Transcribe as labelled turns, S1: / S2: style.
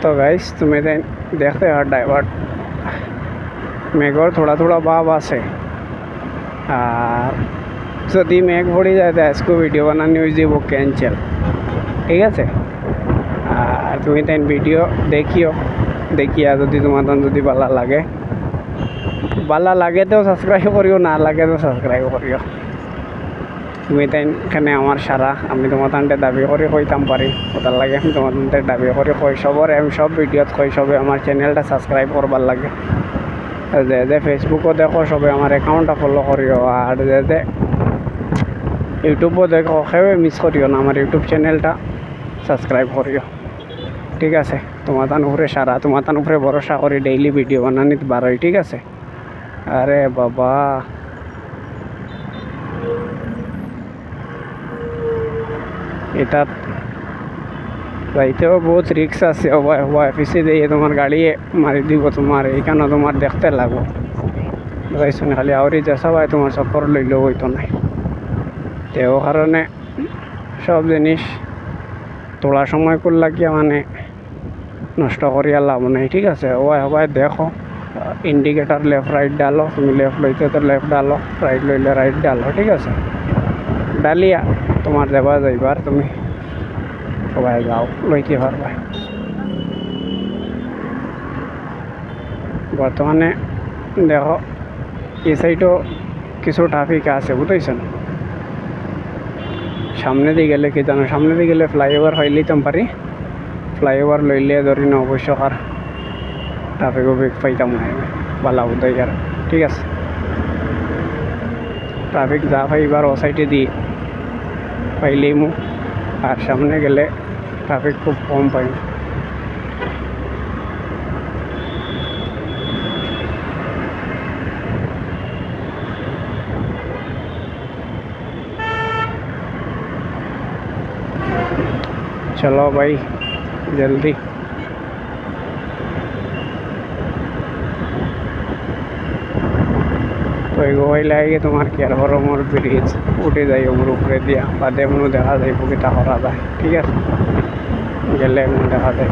S1: तो गाइस तुम्हें देखते हो ड्राइवर मेघर थोड़ा थोड़ा भाव आसे আর যদি মেঘ পড়ে যায় তো আজকে ভিডিও বানানো হয়ে যাব ক্যান্সেল ঠিক আছে আর তুমি তাই ভিডিও দেখিয়া যদি তোমার যদি ভালো লাগে তো সাবস্ক্রাইব করিও না লাগে তো সাবস্ক্রাইব করিও তুমি তাই এখানে আমার সারা আমি তোমার তান্তে দাবি করে কইতাম পারি ওটার লাগে আমি তোমার তান্তে দাবি করে কই সবরে আমি সব ভিডিওত কই সবে আমার চ্যানেলটা সাবস্ক্রাইব করবার লাগে যে ফেসবুকও দেখো সবে আমার অ্যাকাউন্টটা ফলো করিও আর যে ইউটিউবও দেখো সেও মিস করিও না আমার ইউটিউব চ্যানেলটা সাবস্ক্রাইব করিও ঠিক আছে তোমার তান উপরে সারা তোমার তান উপরে ভরসা করি ডেইলি ভিডিও বানানিতে বারোই ঠিক আছে আরে বাবা এটা যাইতেও বহুত রিক্স আছে অফিসে দিয়ে তোমার গাড়ি মারি দিব তোমার এইখানে তোমার দেখতে লাগবো যাইছুন খালি আউরি যাসা ভাই তোমার চক্কর লইলেও হইতো নাই তেও কারণে সব জিনিস তোলার সময় করলা গিয়া মানে নষ্ট করিয়া লাভ নাই ঠিক আছে সবাই দেখো ইন্ডিকেটার লেফট রাইট ডালো তুমি লেফট লইতে তো লেফট ডালো রাইট লইলে রাইট ডালো ঠিক আছে ডালিয়া তোমার দেবা যাইবার তুমি সবাই যাও লইতে পারবা বর্তমানে দেখো এই সাইডও কিছু ট্রাফিক আছে বুঝতেছেন সামনে দিয়ে গেলে কি জানো সামনে দিয়ে গেলে ফ্লাইওভার হইলেইতাম পারি ফ্লাইওভার লইলে ধরি না অবশ্য আর ট্রাফিকও পাইতাম না ভালো বোধ আর ঠিক আছে ট্রাফিক যা পাইবার ও সাইডে দিয়ে পাইলেই মু আর সামনে গেলে ট্রাফিক খুব কম পাই चलो भाई जल्दी तो एगो लागे तुम्हार केयर मोर ब्रिज उठे जाए मोर ऊपरे दिया बादे मनो देखा जाए कि करा जाए ठीक है गले देखा जाए।